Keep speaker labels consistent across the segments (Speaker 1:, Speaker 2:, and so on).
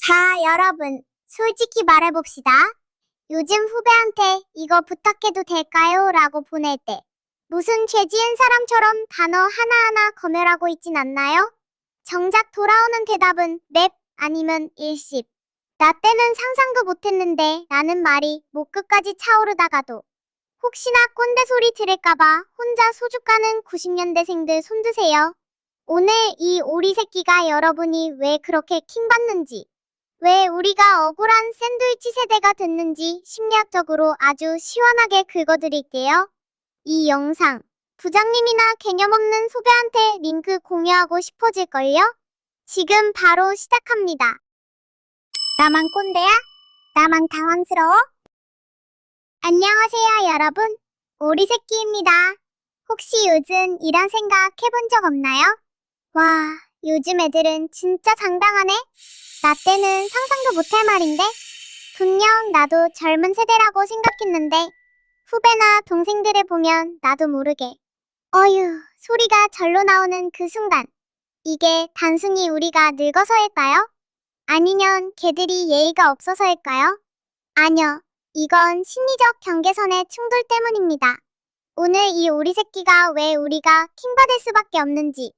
Speaker 1: 자, 여러분, 솔직히 말해봅시다. 요즘 후배한테 이거 부탁해도 될까요? 라고 보낼 때 무슨 죄 지은 사람처럼 단어 하나하나 검열하고 있진 않나요? 정작 돌아오는 대답은 맵 아니면 일십. 나 때는 상상도 못했는데 라는 말이 목 끝까지 차오르다가도 혹시나 꼰대 소리 들을까봐 혼자 소주 까는 90년대생들 손드세요. 오늘 이 오리 새끼가 여러분이 왜 그렇게 킹받는지, 왜 우리가 억울한 샌드위치 세대가 됐는지 심리학적으로 아주 시원하게 긁어드릴게요. 이 영상, 부장님이나 개념 없는 소배한테 링크 공유하고 싶어질걸요? 지금 바로 시작합니다. 나만 꼰대야? 나만 당황스러워? 안녕하세요, 여러분. 오리새끼입니다. 혹시 요즘 이런 생각 해본 적 없나요? 와, 요즘 애들은 진짜 당당하네? 나 때는 상상도 못할 말인데? 분명 나도 젊은 세대라고 생각했는데 후배나 동생들을 보면 나도 모르게 어휴 소리가 절로 나오는 그 순간, 이게 단순히 우리가 늙어서일까요? 아니면 걔들이 예의가 없어서일까요? 아니요, 이건 심리적 경계선의 충돌 때문입니다. 오늘 이 오리 새끼가 왜 우리가 킹받을 수밖에 없는지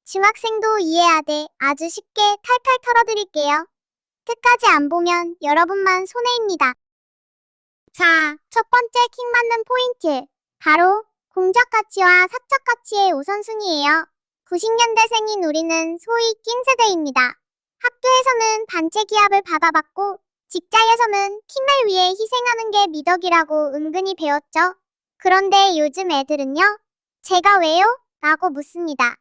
Speaker 1: 중학생도 이해하되 아주 쉽게 탈탈 털어드릴게요. 끝까지 안 보면 여러분만 손해입니다. 자, 첫 번째 킹받는 포인트. 바로 공적 가치와 사적 가치의 우선순위예요. 90년대생인 우리는 소위 킹세대입니다. 학교에서는 단체 기합을 받아봤고 직장에서는 킹을 위해 희생하는 게 미덕이라고 은근히 배웠죠. 그런데 요즘 애들은요? 제가 왜요? 라고 묻습니다.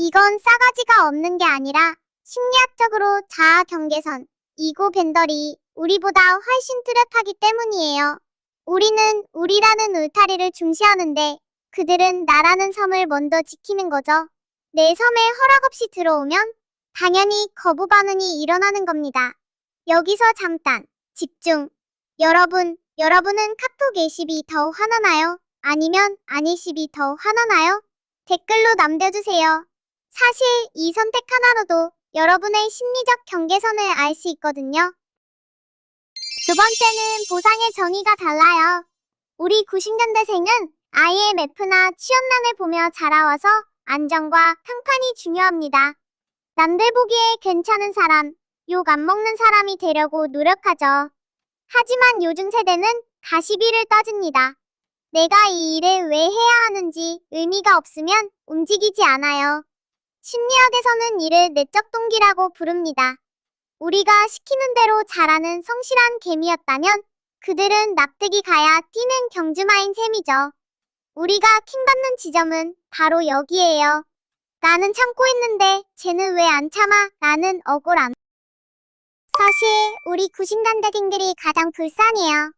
Speaker 1: 이건 싸가지가 없는 게 아니라 심리학적으로 자아 경계선, 이고 밴더리 우리보다 훨씬 뚜렷하기 때문이에요. 우리는 우리라는 울타리를 중시하는데 그들은 나라는 섬을 먼저 지키는 거죠. 내 섬에 허락 없이 들어오면 당연히 거부 반응이 일어나는 겁니다. 여기서 잠깐 집중. 여러분은 카톡 예십이 더 화나나요? 아니면 안예십이 더 화나나요? 댓글로 남겨주세요. 사실 이 선택 하나로도 여러분의 심리적 경계선을 알 수 있거든요. 두 번째는 보상의 정의가 달라요. 우리 90년대생은 IMF나 취업난을 보며 자라와서 안정과 평판이 중요합니다. 남들 보기에 괜찮은 사람, 욕 안 먹는 사람이 되려고 노력하죠. 하지만 요즘 세대는 가시비를 떠집니다. 내가 이 일을 왜 해야 하는지 의미가 없으면 움직이지 않아요. 심리학에서는 이를 내적 동기라고 부릅니다. 우리가 시키는 대로 잘하는 성실한 개미였다면 그들은 납득이 가야 뛰는 경주마인 셈이죠. 우리가 킹받는 지점은 바로 여기에요. 나는 참고 있는데 쟤는 왜 안 참아? 라는 억울함. 사실 우리 90년대생들이 가장 불쌍해요.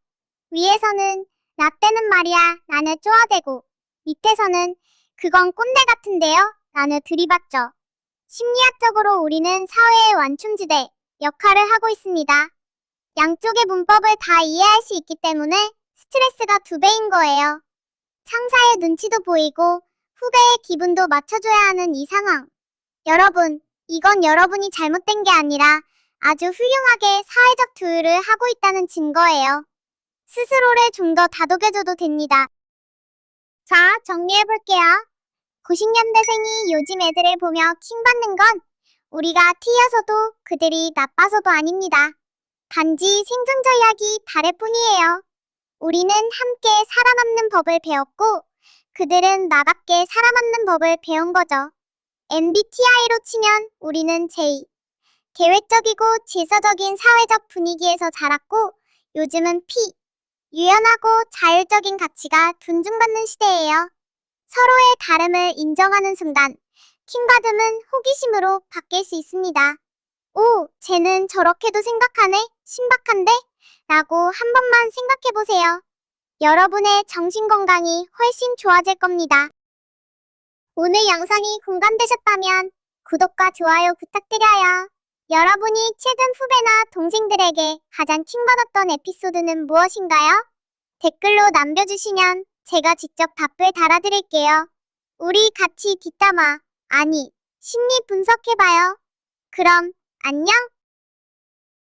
Speaker 1: 위에서는 나 때는 말이야 라는 쪼아대고 밑에서는 그건 꼰대 같은데요? 라는 들이받죠. 심리학적으로 우리는 사회의 완충지대 역할을 하고 있습니다. 양쪽의 문법을 다 이해할 수 있기 때문에 스트레스가 2배인 거예요. 상사의 눈치도 보이고 후배의 기분도 맞춰줘야 하는 이 상황. 여러분, 이건 여러분이 잘못된 게 아니라 아주 훌륭하게 사회적 조율을 하고 있다는 증거예요. 스스로를 좀 더 다독여줘도 됩니다. 자, 정리해볼게요. 90년대생이 요즘 애들을 보며 킹받는 건 우리가 T여서도 그들이 나빠서도 아닙니다. 단지 생존 전략이 다를 뿐이에요. 우리는 함께 살아남는 법을 배웠고 그들은 나답게 살아남는 법을 배운 거죠. MBTI로 치면 우리는 J. 계획적이고 질서적인 사회적 분위기에서 자랐고 요즘은 P. 유연하고 자율적인 가치가 존중받는 시대예요. 서로의 다름을 인정하는 순간 킹받음은 호기심으로 바뀔 수 있습니다. 오, 쟤는 저렇게도 생각하네? 신박한데? 라고 한 번만 생각해보세요. 여러분의 정신건강이 훨씬 좋아질 겁니다. 오늘 영상이 공감되셨다면 구독과 좋아요 부탁드려요. 여러분이 최근 후배나 동생들에게 가장 킹받았던 에피소드는 무엇인가요? 댓글로 남겨주시면 제가 직접 답을 달아드릴게요. 우리 같이 뒷담화, 아니, 심리 분석해봐요. 그럼 안녕!